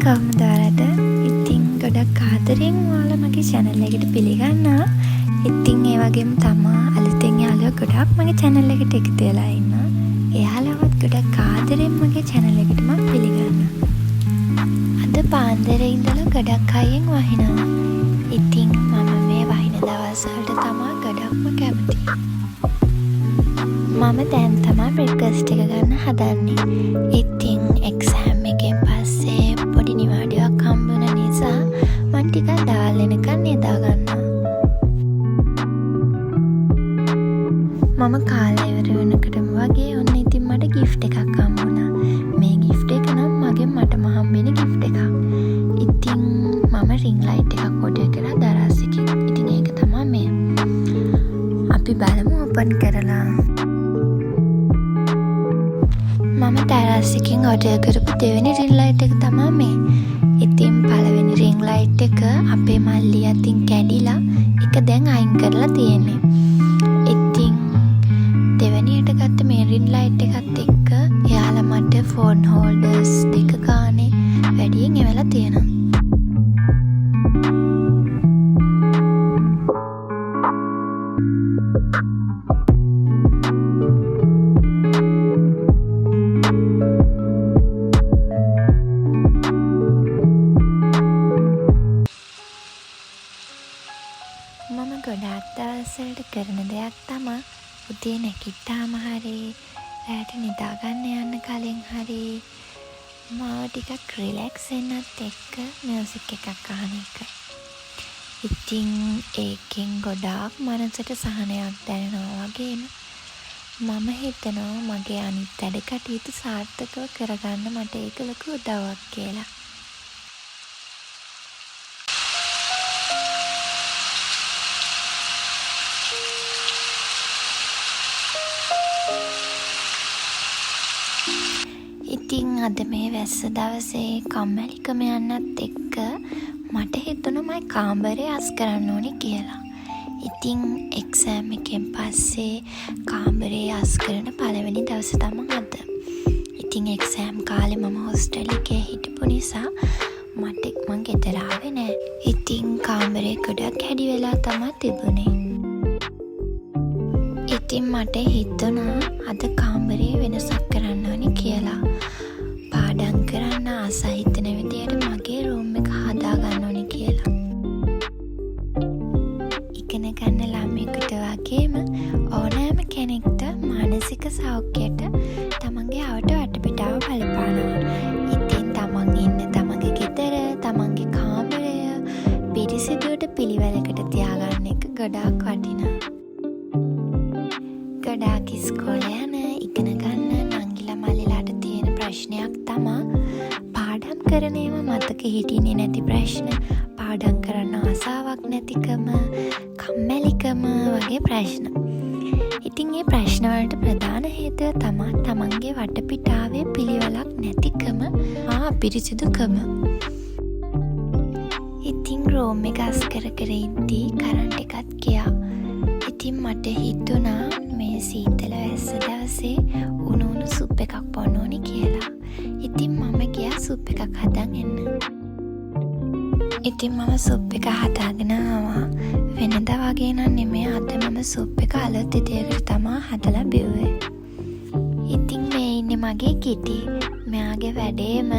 කවුරුද? ඉතින් ගොඩක් ආදරෙන් ඔයාලා මගේ channel එකට පිළිගන්නවා. ඉතින් ඒ වගේම තමා අලුතෙන් යාළුවෝ ගොඩක් මගේ channel එකට එකතු වෙලා ඉන්නවා. එයාලවත් ගොඩක් ආදරෙන් මගේ channel එකට මම පිළිගන්නවා. අද පාන්දරේ ඉඳලා ගොඩක් අයෙන් වහිනවා. ඉතින් මම මේ වහින දවස් වලට තමා ගොඩක්ම කැමතියි. මම දැන් තමා බ්‍රෙක්ෆාස්ට් එක ගන්න හදන්නේ. ඉතින් එක්සෑම් එකෙන් පස්සේ පොඩි නිවාඩුවක් හම්බුන නිසා මම ටිකක් දවල් වෙනකන් නිදා ගන්නවා. මම කාලේ ඉවර වෙනකොටම වගේ ඔන්න ඉතින් මට gift එකක් හම්බුණා. මේ gift එක නම් මගෙන් මටම හම්බෙන gift එකක්. ඉතින් මම ring light එකක් order කරා දරාසිකින්. ඉතින් ඒක තමයි මේ. අපි බලමු open කරලා. මම තරාසිකින් ඔඩර් කරපු දෙවෙනි රින් ලයිට් එක තමයි මේ. ඉතින් පළවෙනි රින් ලයිට් එක අපේ මල්ලි අතින් කැඩිලා ඒක දැන් අයින් කරලා තියෙන්නේ. ඉතින් දෙවෙනියට ගත්ත මේ රින් ලයිට් එකත් එක්ක එයාලා මට ෆෝන් හෝල්ඩර්ස් දෙක ගානේ වැඩියෙන් එවලා තියෙනවා. මම ගොඩාක් දවස්වලට කරන දෙයක් තමයි උදේ නැගිට්ටාම හරි රැට නිදා ගන්න යන්න කලින් හරි මාව ටිකක් රිලැක්ස් වෙන්නත් එක්ක මියුසික් එකක් අහන එක. ඉතින් ඒකෙන් ගොඩාක් මනසට සහනයක් දැනෙනවා වගේම මම හිතනවා මගේ අනිත් වැඩ කටයුතු සාර්ථකව කරගන්න මට ඒක ලොකු උදව්වක් කියලා. ඉතින් අද මේ වැස්ස දවසේ කම්මැලිකම යන්නත් එක්ක මට හිතුණා මම කාමරේ අස් කරන්න ඕනේ කියලා. ඉතින් එක්සෑම් එකෙන් පස්සේ කාමරේ අස් කරන පළවෙනි දවස තමයි අද. ඉතින් එක්සෑම් කාලේ මම හොස්ටල් එකේ හිටපු නිසා මම ගෙදර ආවේ නෑ. ඉතින් කාමරේ ගොඩක් හැඩි වෙලා තමයි තිබුණේ. ඉතින් මට හිතුණා අද කාමරේ වෙනසක් කරන්න ඕනේ කියලා. පාඩම් කරන්න ආස හිතෙන විදියට මගේ රූම් එක හදා ගන්න ඕනේ කියලා. ඉගෙන ගන්න ළමයෙකුට වගේම ඕනෑම කෙනෙක්ට මානසික සෞඛ්‍යයට තමන්ගේ අවට වටපිටාව බලපානවා. ඉතින් තමන් ඉන්න තමන්ගේ ගෙදර, තමන්ගේ කාමරය පිරිසිදුවට පිළිවෙලකට තියාගන්න එක ගොඩාක් වටිනවා. ගොඩාක් ඉස්කෝලේ යන ඉගෙන ගන්න නංගිලා මල්ලිලාට තියෙන ප්‍රශ්නයක් තමා පාඩම් කරන ඒවා මතක හිටින්නේ නැති ප්‍රශ්න, පාඩම් කරන්න ආසාවක් නැතිකම, කම්මැලිකම වගේ ප්‍රශ්න. ඉතින් මේ ප්‍රශ්න වලට ප්‍රධාන හේතුව තමා තමන්ගේ වටපිටාවේ පිළිවෙලක් නැතිකම හා අපිරිසිදුකම. ඉතින් රූම් එක අස් කර ඉද්දී කරන්ට් එකත් ගියා. ඉතින් මට හිතුණා මේ සීතල වැස්ස දවසේ උණු සුප් එකක් බොන්න ඕනේ කියලා. ඉතින් මම ගියා සුප් එකක් හදන් එන්න. ඉතින් මම සුප් එක හදාගෙන ආවා. වෙනදා වගේ නම් නෙමෙයි අද මම සුප් එක අලුත් විදියකට තමයි හදලා බිව්වේ. ඉතින් මේ ඉන්නේ මගේ කිටි. මෙයාගේ වැඩේම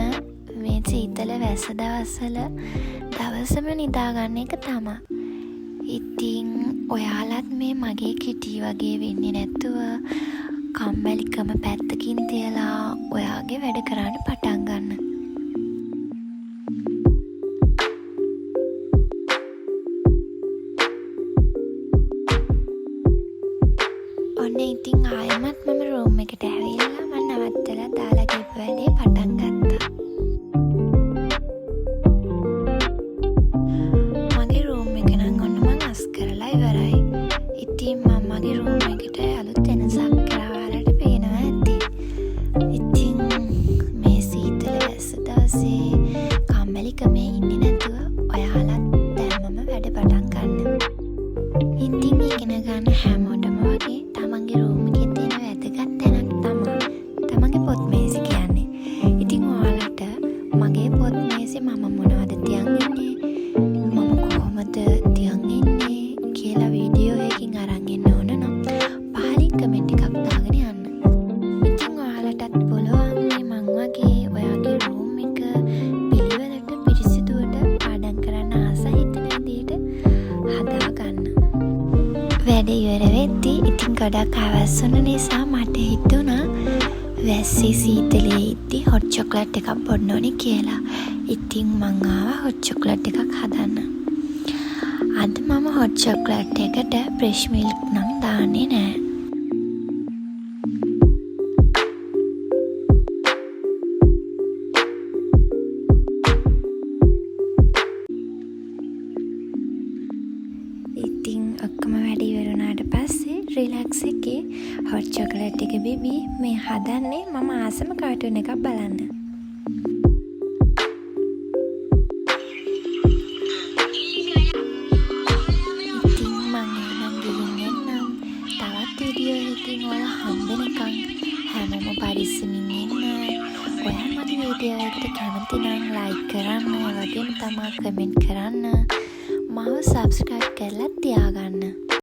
මේ සීතල වැස්ස දවස්වල දවසම නිදා ගන්න එක තමයි. ඉතින් ඔයාලත් මේ මගේ කිටි වගේ වෙන්නේ නැතුව කම්මැලිකම පැත්තකින් තියලා ඔයාගේ වැඩ කරන්න පටන් ගන්න. ඔන්න ඉතින් ආයෙමත් මම රූම් එකට ඇවිල්ලා මම නවත්තලා දාලා ගිහපු වැඩේ පටන් ගත්තා. මගේ රූම් එක නම් ඔන්න මම අස් කරලා ඉවරයි. ඉතින් මම මගේ රූම් එකට අලුත් වෙනසක් කරා වලට පේනවා ඇති. ගොඩක් අවස් වුණ නිසා මට හිතුණා වැස්සේ සීතලේ ඉද්දි හොට් චොක්ලට් එකක් බොන්න ඕනේ කියලා. ඉතින් මං ආවා හොට් චොක්ලට් එකක් හදන්න. අද මම හොට් චොක්ලට් එකට බ්‍රෙෂ් මිල්ක් නම් දාන්නේ නෑ. ඉතින් ඔක්කොම වැඩ ඉවරුණාට පස්සේ රිලැක්ස් එකේ හොට් චොකලට් එක බිබි මේ හදන්නේ මම ආසම කාටුන් එකක් බලන්න. ඉතින් මම එහෙනම් ගිහින් එන්නම්. තවත් වීඩියෝ එකකින් ඔයාලා හම්බෙනකන් හැමෝම පරිස්සමින් ඉන්න. ඔයා මගේ වීඩියෝ එකට කැමති නම් ලයික් කරන්න, ඒ වගේම තමයි කමෙන්ට් කරන්න. මාව සබ්ස්ක්‍රයිබ් කරලා තියාගන්න.